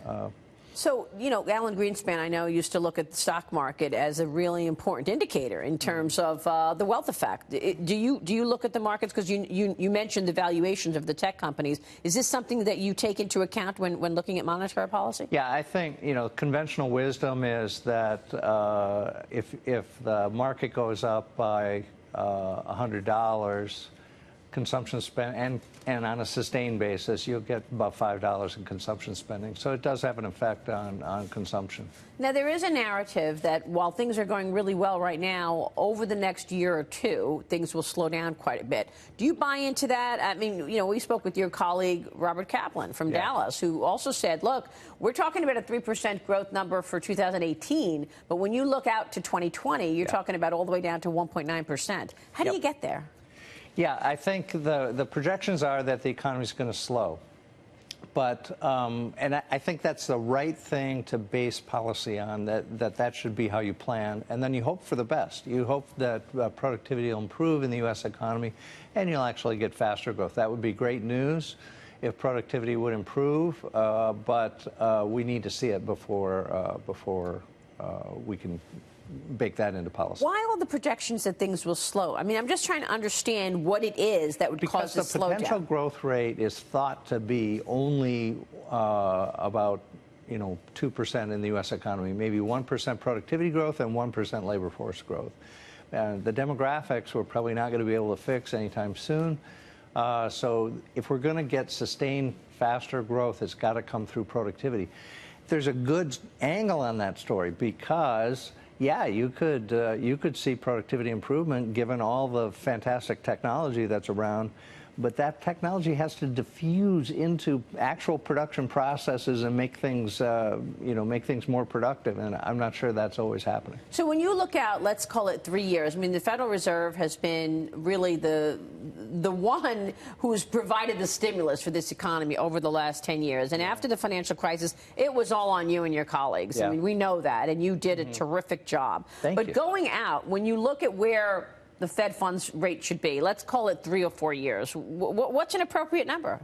Uh, So, Alan Greenspan, I know, used to look at the stock market as a really important indicator in terms of the wealth effect. Do you look at the markets? Because you mentioned the valuations of the tech companies. Is this something that you take into account when looking at monetary policy? yeah, I think, conventional wisdom is that if the market goes up by $100, consumption spend, and on a sustained basis, you'll get about $5 in consumption spending. So it does have an effect on consumption. Now, there is a narrative that while things are going really well right now, over the next year or two, things will slow down quite a bit. Do you buy into that? I mean, we spoke with your colleague, Robert Kaplan from Dallas, who also said, look, we're talking about a 3% growth number for 2018, but when you look out to 2020, you're talking about all the way down to 1.9%. How do you get there? Yeah, I think the projections are that the economy is going to slow. But, and I think that's the right thing to base policy on, that should be how you plan. And then you hope for the best. You hope that productivity will improve in the U.S. economy and you'll actually get faster growth. That would be great news if productivity would improve, but we need to see it before we can bake that into policy. Why all the projections that things will slow? I mean, I'm just trying to understand what it is that would cause the slowdown. Because the potential growth rate is thought to be only about 2% in the U.S. economy, maybe 1% productivity growth and 1% labor force growth. The demographics we're probably not going to be able to fix anytime soon. So if we're going to get sustained faster growth, it's got to come through productivity. There's a good angle on that story because you could see productivity improvement given all the fantastic technology that's around, but that technology has to diffuse into actual production processes and make things, make things more productive. And I'm not sure that's always happening. So when you look out, let's call it 3 years. I mean, the Federal Reserve has been really the one who's provided the stimulus for this economy over the last 10 years. And after the financial crisis, it was all on you and your colleagues. I mean, we know that, and you did a terrific job. Thank you. But going out, when you look at where the Fed funds rate should be, let's call it 3 or 4 years, what's an appropriate number?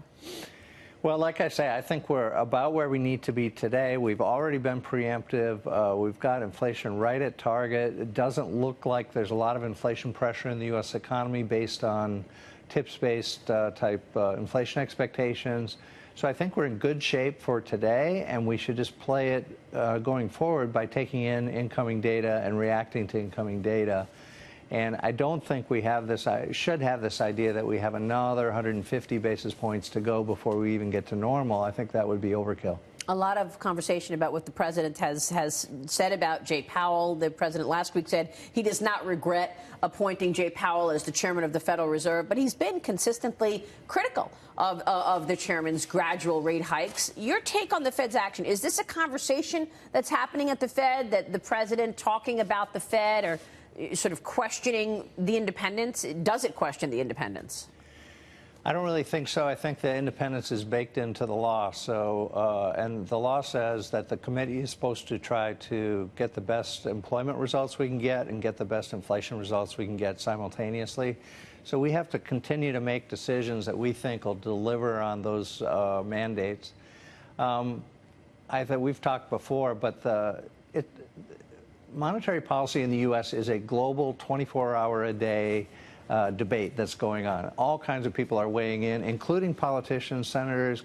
Well, like I say, I think we're about where we need to be today. We've already been preemptive. We've got inflation right at target. It doesn't look like there's a lot of inflation pressure in the U.S. economy based on tips-based type inflation expectations. So I think we're in good shape for today, and we should just play it going forward by taking in incoming data and reacting to incoming data. And I don't think we have this, should have this idea that we have another 150 basis points to go before we even get to normal. I think that would be overkill. A lot of conversation about what the president has said about Jay Powell. The president last week said he does not regret appointing Jay Powell as the chairman of the Federal Reserve, but he's been consistently critical of the chairman's gradual rate hikes. Your take on the Fed's action, is this a conversation that's happening at the Fed, that the president talking about the Fed or sort of questioning the independence? Does it question the independence? I don't really think so. I think the independence is baked into the law. So, and the law says that the committee is supposed to try to get the best employment results we can get and get the best inflation results we can get simultaneously. So we have to continue to make decisions that we think will deliver on those mandates. I think we've talked before, but monetary policy in the U.S. is a global 24-hour-a-day debate that's going on. All kinds of people are weighing in, including politicians, senators,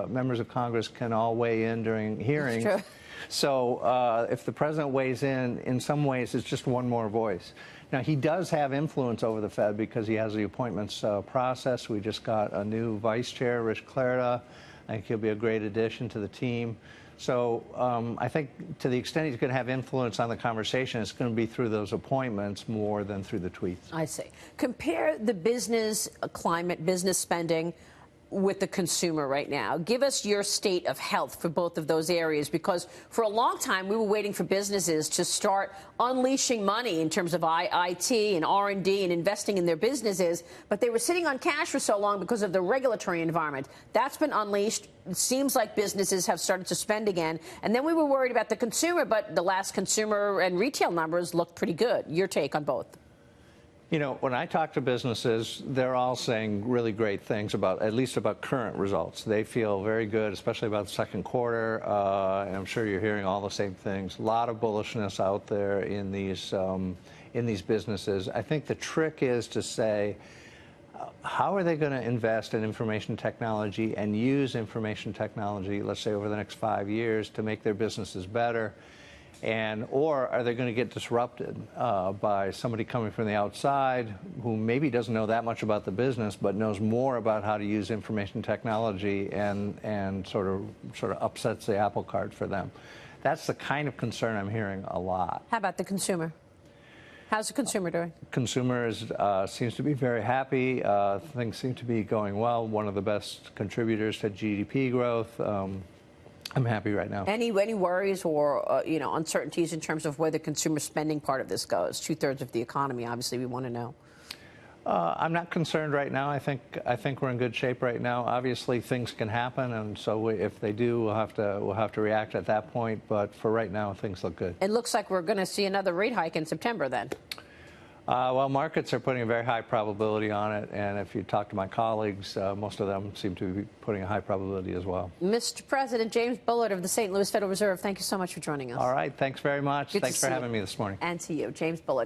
members of Congress can all weigh in during hearings. That's true. So if the president weighs in some ways, it's just one more voice. Now, he does have influence over the Fed because he has the appointments process. We just got a new vice chair, Rich Clarida. I think he'll be a great addition to the team. So I think to the extent he's going to have influence on the conversation, it's going to be through those appointments more than through the tweets. I see. Compare the business climate, business spending with the consumer right now. Give us your state of health for both of those areas, because for a long time we were waiting for businesses to start unleashing money in terms of IT and R&D and investing in their businesses, but they were sitting on cash for so long because of the regulatory environment. That's been unleashed. It seems like businesses have started to spend again. And then we were worried about the consumer, but the last consumer and retail numbers look pretty good. Your take on both? You know, when I talk to businesses, they're all saying really great things about, at least about current results. They feel very good, especially about the second quarter. And I'm sure you're hearing all the same things. A lot of bullishness out there in these businesses. I think the trick is to say, how are they going to invest in information technology and use information technology, let's say over the next 5 years, to make their businesses better? Or are they going to get disrupted by somebody coming from the outside who maybe doesn't know that much about the business but knows more about how to use information technology and sort of upsets the apple cart for them? That's the kind of concern I'm hearing a lot. How about the consumer? How's the consumer doing? Consumer seems to be very happy. Things seem to be going well. One of the best contributors to GDP growth. I'm happy right now. Any worries or uncertainties in terms of where the consumer spending part of this goes? 2/3 of the economy, obviously, we want to know. I'm not concerned right now. I think we're in good shape right now. Obviously, things can happen, and so if they do, we'll have to react at that point. But for right now, things look good. It looks like we're going to see another rate hike in September, then. Well, markets are putting a very high probability on it, and if you talk to my colleagues, most of them seem to be putting a high probability as well. Mr. President, James Bullard of the St. Louis Federal Reserve, thank you so much for joining us. All right, thanks very much. Thanks for having me this morning. And to you, James Bullard.